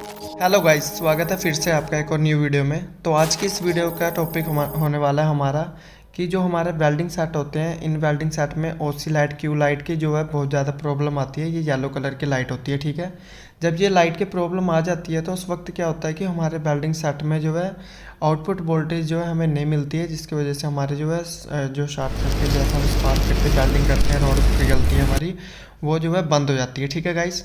Hello guys, स्वागत है फिर से आपका एक और न्यू वीडियो में। तो आज की इस वीडियो का टॉपिक होने वाला है हमारा कि जो हमारे वेल्डिंग सेट होते हैं, इन वेल्डिंग सेट में ओसी लाइट, क्यू लाइट की जो है बहुत ज़्यादा प्रॉब्लम आती है। ये येलो कलर की लाइट होती है, ठीक है। जब ये लाइट की प्रॉब्लम आ जाती है तो उस वक्त क्या होता है कि हमारे वेल्डिंग सेट में जो है आउटपुट वोल्टेज जो है हमें नहीं मिलती है, जिसकी वजह से हमारे जो है जो शॉर्ट सर्किट जैसा हम स्पार्क करके वेल्डिंग करते हैं, रॉड पिघलती है हमारी, वो जो है बंद हो जाती है, ठीक है गाइस।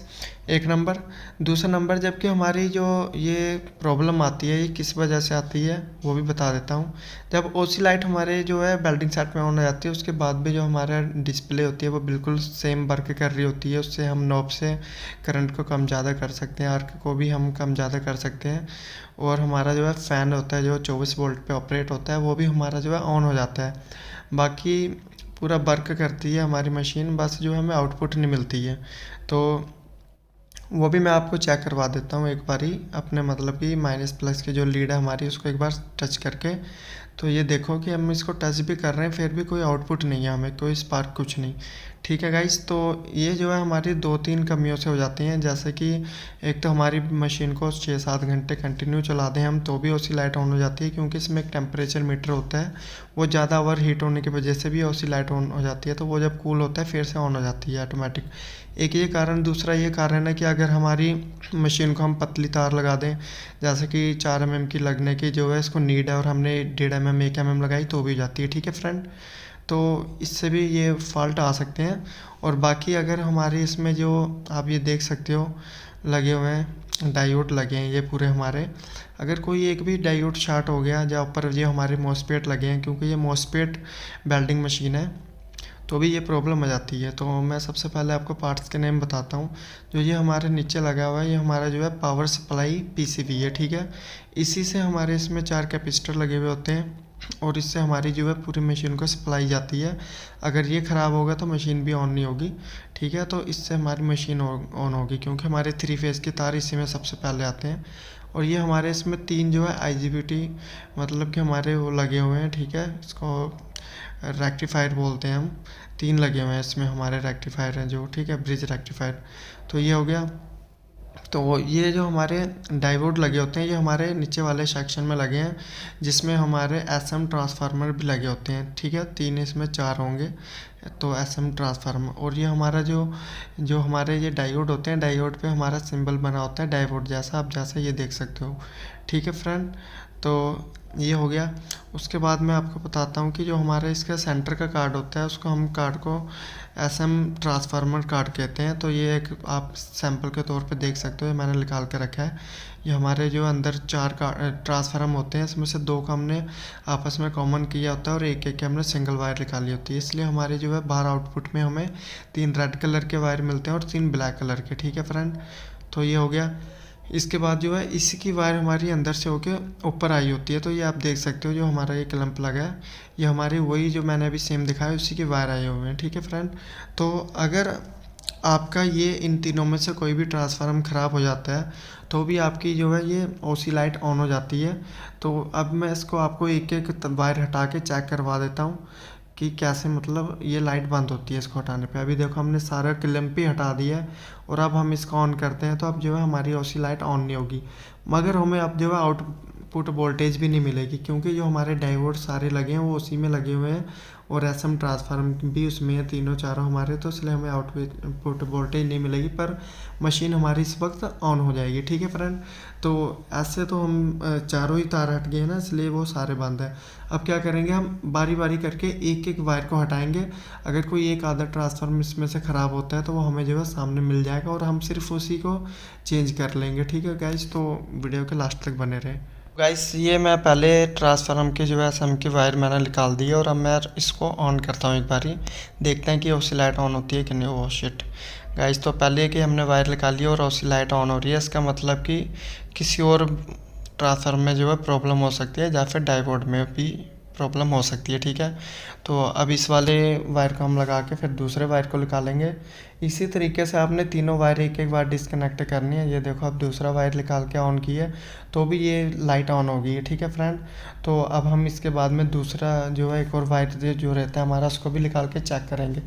एक नंबर। दूसरा नंबर, जबकि हमारी जो ये प्रॉब्लम आती है ये किस वजह से आती है वो भी बता देता हूँ। जब ओसी लाइट हमारे जो है वेल्डिंग सेट में ऑन हो जाती है, उसके बाद भी जो हमारा डिस्प्ले होती है वो बिल्कुल सेम वर्क कर रही होती है। उससे हम नॉब से करंट को कम ज़्यादा कर सकते हैं, आर्क को भी हम कम ज़्यादा कर सकते हैं, और हमारा जो है फ़ैन होता है जो 24 वोल्ट पे ऑपरेट होता है वो भी हमारा जो है ऑन हो जाता है। बाकी पूरा वर्क करती है हमारी मशीन, बस जो हमें आउटपुट नहीं मिलती है। तो वो भी मैं आपको चेक करवा देता हूँ एक बारी अपने, मतलब कि माइनस प्लस की जो लीड है हमारी उसको एक बार टच करके। तो ये देखो कि हम इसको टच भी कर रहे हैं फिर भी कोई आउटपुट नहीं है, हमें कोई स्पार्क कुछ नहीं, ठीक है गाइस। तो ये जो है हमारी 2-3 कमियों से हो जाती हैं, जैसे कि एक तो हमारी मशीन को 6-7 घंटे कंटिन्यू चला दें हम तो भी ओसी लाइट ऑन हो जाती है, क्योंकि इसमें एक टेम्परेचर मीटर होता है, वो ज़्यादा ओवर हीट होने की वजह से भी ओसी लाइट ऑन हो जाती है। तो वो जब कूल होता है फिर से ऑन हो जाती है ऑटोमेटिक। एक ये कारण। दूसरा ये कारण है कि अगर हमारी मशीन को हम पतली तार लगा दें, जैसे कि 4 mm की लगने की जो है इसको नीड है, और हमने 1.5 mm 1 mm लगाई तो भी हो जाती है, ठीक है फ्रेंड। तो इससे भी ये फॉल्ट आ सकते हैं। और बाकी अगर हमारे इसमें जो आप ये देख सकते हो लगे हुए हैं डायोड लगे हैं ये पूरे हमारे, अगर कोई एक भी डायोड शॉर्ट हो गया जहाँ पर ये हमारे मॉसफेट लगे हैं, क्योंकि ये मॉसफेट वेल्डिंग मशीन है, तो भी ये प्रॉब्लम आ जाती है। तो मैं सबसे पहले आपको पार्ट्स के नेम बताता हूँ। जो ये हमारे नीचे लगा हुआ है ये हमारा जो है पावर सप्लाई पीसीबी है, ठीक है। इसी से हमारे इसमें 4 कैपेसिटर लगे हुए होते हैं, और इससे हमारी जो है पूरी मशीन को सप्लाई जाती है। अगर ये ख़राब होगा तो मशीन भी ऑन नहीं होगी, ठीक है। तो इससे हमारी मशीन ऑन होगी, क्योंकि हमारे 3 फेज़ के तार इसी में सबसे पहले आते हैं। और ये हमारे इसमें 3 जो है आईजीबीटी, मतलब कि हमारे वो लगे हुए हैं, ठीक है। इसको रेक्टिफायर बोलते हैं हम। 3 लगे हुए हैं इसमें हमारे रेक्टिफायर हैं जो, ठीक है, ब्रिज रेक्टिफायर। तो ये हो गया। तो ये जो हमारे डायोड लगे होते हैं ये हमारे नीचे वाले सेक्शन में लगे हैं, जिसमें हमारे एसएम ट्रांसफार्मर भी लगे होते हैं, ठीक है। 3 इसमें 4 होंगे तो एसएम ट्रांसफार्मर। और ये हमारा जो जो हमारे ये डायोड होते हैं, डायोड पे हमारा सिंबल बना होता है डायोड जैसा, आप जैसा ये देख सकते हो, ठीक है फ्रेंड। तो ये हो गया। उसके बाद मैं आपको बताता हूँ कि जो हमारे इसका सेंटर का कार्ड होता है उसको हम कार्ड को एसएम ट्रांसफार्मर कार्ड कहते हैं। तो ये एक आप सैंपल के तौर पे देख सकते हो, ये मैंने निकाल के रखा है। ये हमारे जो अंदर 4 ट्रांसफार्मर होते हैं, इसमें से 2 का हमने आपस में कॉमन किया होता है और एक एक की हमने सिंगल वायर निकाली होती है। इसलिए हमारे जो है बाहर आउटपुट में हमें 3 रेड कलर के वायर मिलते हैं और 3 ब्लैक कलर के, ठीक है फ्रेंड। तो ये हो गया। इसके बाद जो है इसी की वायर हमारी अंदर से होके ऊपर आई होती है। तो ये आप देख सकते हो जो हमारा ये क्लैंप लगा है ये हमारी वही जो मैंने अभी सेम दिखाया उसी की वायर आए हुए हैं, ठीक है फ्रेंड। तो अगर आपका ये इन तीनों में से कोई भी ट्रांसफार्मर ख़राब हो जाता है तो भी आपकी जो है ये ओसी लाइट ऑन हो जाती है। तो अब मैं इसको आपको एक एक वायर हटा के चेक करवा देता हूँ कि कैसे, मतलब ये लाइट बंद होती है इसको हटाने पे। अभी देखो हमने सारा क्लैंप ही हटा दिया है और अब हम इसको ऑन करते हैं तो अब जो है हमारी ओसी लाइट ऑन नहीं होगी, मगर हमें अब जो है आउटपुट वोल्टेज भी नहीं मिलेगी, क्योंकि जो हमारे डायोड सारे लगे हैं वो उसी में लगे हुए हैं और एसएम ट्रांसफार्मर भी उसमें है, तीनों चारों हमारे। तो इसलिए हमें आउटपुट वोल्टेज नहीं मिलेगी, पर मशीन हमारी इस वक्त ऑन हो जाएगी, ठीक है फ्रेंड। तो ऐसे तो हम चारों ही तार हट गए हैं ना, इसलिए वो सारे बंद हैं। अब क्या करेंगे, हम बारी बारी करके एक एक वायर को हटाएंगे। अगर कोई एक आधा ट्रांसफार्मर इसमें से ख़राब होता है तो वो हमें जो है सामने मिल जाएगा और हम सिर्फ उसी को चेंज कर लेंगे, ठीक है गाइज। तो वीडियो के लास्ट तक बने रहे गाइस। ये मैं पहले ट्रांसफार्मर के जो है एसएम की वायर मैंने निकाल दी है और अब मैं इसको ऑन करता हूँ एक बारी, देखते हैं कि ओसी लाइट ऑन होती है कि नहीं। ओह शिट गाइस, तो पहले कि हमने वायर निकाली है और ओसी लाइट ऑन हो रही है, इसका मतलब कि किसी और ट्रांसफार्मर में जो है प्रॉब्लम हो सकती है या फिर डायोड में भी प्रॉब्लम हो सकती है, ठीक है। तो अब इस वाले वायर को हम लगा के फिर दूसरे वायर को निकालेंगे। इसी तरीके से आपने तीनों वायर एक एक बार डिस्कनेक्ट करनी है। ये देखो अब दूसरा वायर निकाल के ऑन किया तो भी ये लाइट ऑन हो गई है, ठीक है फ्रेंड। तो अब हम इसके बाद में दूसरा जो है एक और वायर जो रहता है हमारा उसको भी निकाल के चेक करेंगे।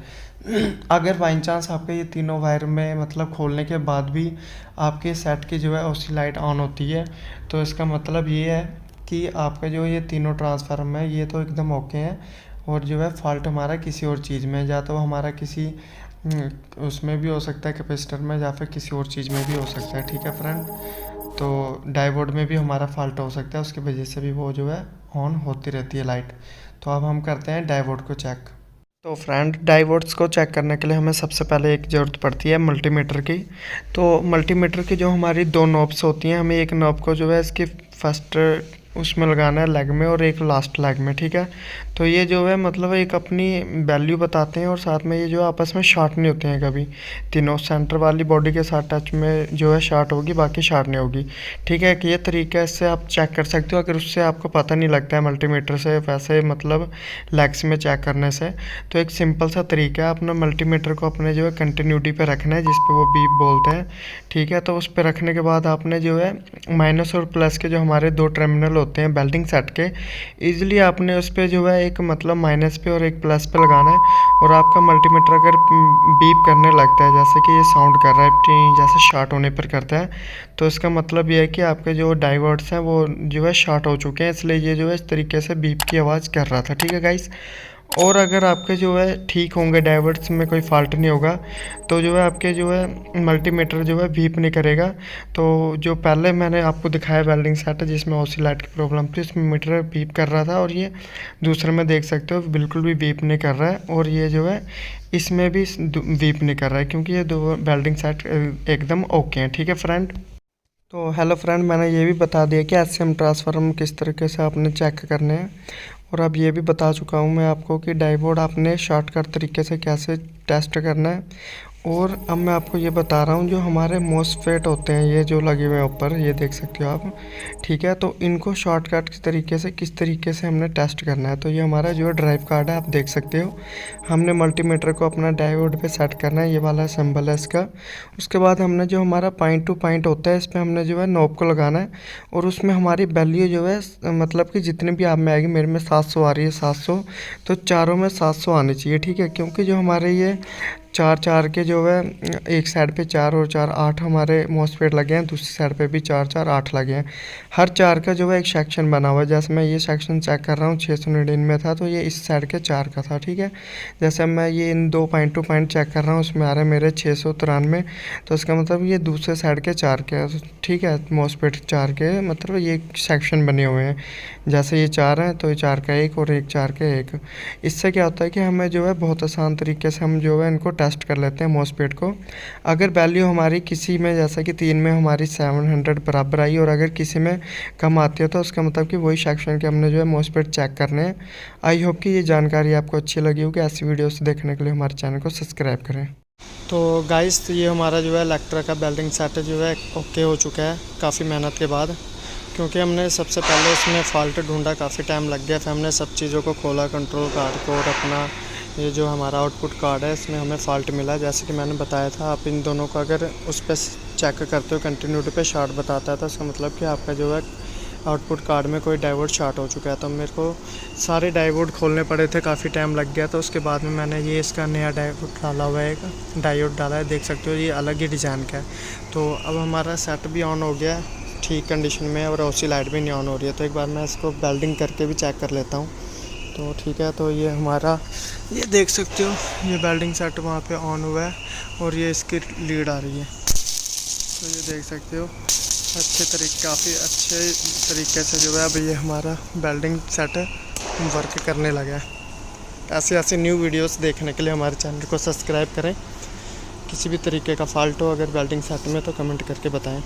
अगर बाई चांस आपके ये तीनों वायर में मतलब खोलने के बाद भी आपके सेट की जो है ओसी लाइट ऑन होती है, तो इसका मतलब ये है कि आपका जो ये तीनों ट्रांसफार्मर है ये तो एकदम ओके हैं, और जो है फॉल्ट हमारा किसी और चीज़ में, या तो हमारा किसी उसमें भी हो सकता है कैपेसिटर में, या फिर किसी और चीज़ में भी हो सकता है। ठीक है फ्रेंड, तो डायोड में भी हमारा फॉल्ट हो सकता है, उसकी वजह से भी वो जो है ऑन होती रहती है लाइट। तो अब हम करते हैं डायोड को चेक। तो फ्रेंड, डायोड्स को चेक करने के लिए हमें सबसे पहले एक ज़रूरत पड़ती है मल्टीमीटर की। तो मल्टीमीटर की जो हमारी दो नॉब्स होती हैं, हमें एक नॉब को जो है इसकी फर्स्ट उसमें लगाना है लेग में, और एक लास्ट लेग में। ठीक है, तो ये जो है मतलब एक अपनी वैल्यू बताते हैं, और साथ में ये जो आपस में शार्ट नहीं होते हैं कभी। तीनों सेंटर वाली बॉडी के साथ टच में जो है शार्ट होगी, बाकी शार्ट नहीं होगी। ठीक है, कि ये तरीका इससे आप चेक कर सकते हो। अगर उससे आपको पता नहीं लगता है मल्टीमीटर से, वैसे मतलब लेग्स में चेक करने से, तो एक सिंपल सा तरीका है, अपना मल्टीमीटर को अपने जो है कंटिन्यूटी पे रखना है, जिस पे वो बीप बोलते हैं। ठीक है, तो उस पर रखने के बाद आपने जो है माइनस और प्लस के जो हमारे दो टर्मिनल होते हैं वेल्डिंग सेट के, ईजिली आपने उस पर जो है एक मतलब माइनस पे और एक प्लस पे लगाना है। और आपका मल्टीमीटर अगर बीप करने लगता है, जैसे कि ये साउंड कर रहा है जैसे शॉर्ट होने पर करता है, तो इसका मतलब ये है कि आपके जो डायोड्स हैं वो जो है शॉर्ट हो चुके हैं, इसलिए ये जो है इस तरीके से बीप की आवाज़ कर रहा था। ठीक है गाइस, और अगर आपके जो है ठीक होंगे, डायोड्स में कोई फॉल्ट नहीं होगा, तो जो है आपके जो है मल्टीमीटर जो है बीप नहीं करेगा। तो जो पहले मैंने आपको दिखाया वेल्डिंग सेट जिसमें ऑसिलेट की प्रॉब्लम थी, उसमें मीटर बीप कर रहा था, और ये दूसरे में देख सकते हो बिल्कुल भी बीप नहीं कर रहा है, और ये जो है इसमें भी बीप नहीं कर रहा है, क्योंकि ये दो वेल्डिंग सेट एकदम ओके हैं। ठीक है फ्रेंड, तो हेलो फ्रेंड, मैंने ये भी बता दिया कि एससीएम ट्रांसफार्मर किस तरीके से आपने चेक करने हैं, और अब ये भी बता चुका हूँ मैं आपको कि डायोड आपने शॉर्टकट तरीके से कैसे टेस्ट करना है। और अब मैं आपको ये बता रहा हूँ, जो हमारे मोसफेट होते हैं ये जो लगे हुए हैं ऊपर, ये देख सकते हो आप। ठीक है, तो इनको शॉर्टकट के तरीके से किस तरीके से हमने टेस्ट करना है, तो ये हमारा जो ड्राइव कार्ड है आप देख सकते हो। हमने मल्टीमीटर को अपना डायोड पे सेट करना है, ये वाला सिंबल है इसका। उसके बाद हमने जो हमारा पॉइंट टू पॉइंट होता है, इस पर हमने जो है नॉब को लगाना है, और उसमें हमारी वैल्यू जो है मतलब कि जितनी भी आप में आएगी, मेरे में 700 आ रही है 700, तो चारों में 700 आनी चाहिए। ठीक है, क्योंकि जो हमारे ये चार चार के जो है एक साइड पे 4 और 4 8 हमारे मोसफेट लगे हैं, दूसरी साइड पे भी 4 4 8 लगे हैं। हर चार का जो है एक सेक्शन बना हुआ है, जैसे मैं ये सेक्शन चेक कर रहा हूँ 699 में था, तो ये इस साइड के 4 का था। ठीक है, जैसे मैं ये इन दो पॉइंट टू पॉइंट चेक कर रहा हूँ, उसमें आ रहे हैं मेरे 693, तो इसका मतलब ये दूसरे साइड के 4 के। ठीक है, मोसफेट 4 के मतलब ये सेक्शन बने हुए हैं, जैसे ये 4 हैं तो ये 4 का एक और एक 4 का एक। इससे क्या होता है कि हमें जो है बहुत आसान तरीके से हम जो है इनको टेस्ट कर लेते हैं मोसफेट को। अगर वैल्यू हमारी किसी में जैसा कि 3 में हमारी 700 बराबर आई, और अगर किसी में कम आती है, तो उसका मतलब कि वही सेक्शन के हमने जो है मोसफेट चेक करने हैं। आई होप कि ये जानकारी आपको अच्छी लगी होगी। ऐसी वीडियोस देखने के लिए हमारे चैनल को सब्सक्राइब करें। तो गाइस, ये हमारा जो है इलेक्ट्रा का वेल्डिंग सेट जो है ओके हो चुका है काफ़ी मेहनत के बाद, क्योंकि हमने सबसे पहले इसमें फॉल्ट ढूंढा, काफ़ी टाइम लग गया, फिर हमने सब चीज़ों को खोला, कंट्रोल कार्ड को, और अपना ये जो हमारा आउटपुट कार्ड है इसमें हमें फॉल्ट मिला। जैसे कि मैंने बताया था, आप इन दोनों को अगर उस पर चेक करते हो कंटिन्यूटी पे शॉर्ट बताता है, तो इसका मतलब कि आपका जो है आउटपुट कार्ड में कोई डायोड शॉर्ट हो चुका है। तो मेरे को सारे डायोड खोलने पड़े थे, काफ़ी टाइम लग गया, तो उसके बाद में मैंने ये इसका नया डायोड डाला हुआ है, एक डायोड डाला है, देख सकते हो ये अलग ही डिज़ाइन का है। तो अब हमारा सेट भी ऑन हो गया है ठीक कंडीशन में, और ओसी लाइट भी नहीं ऑन हो रही है। तो एक बार मैं इसको वेल्डिंग करके भी चेक कर लेता हूँ। तो ठीक है, तो ये हमारा ये देख सकते हो ये वेल्डिंग सेट वहाँ पे ऑन हुआ है, और ये इसकी लीड आ रही है, तो ये देख सकते हो काफ़ी अच्छे तरीके से जो है अब ये हमारा वेल्डिंग सेट वर्क करने लगा है। ऐसे न्यू वीडियोस देखने के लिए हमारे चैनल को सब्सक्राइब करें। किसी भी तरीके का फॉल्ट हो अगर वेल्डिंग सेट में, तो कमेंट करके बताएं।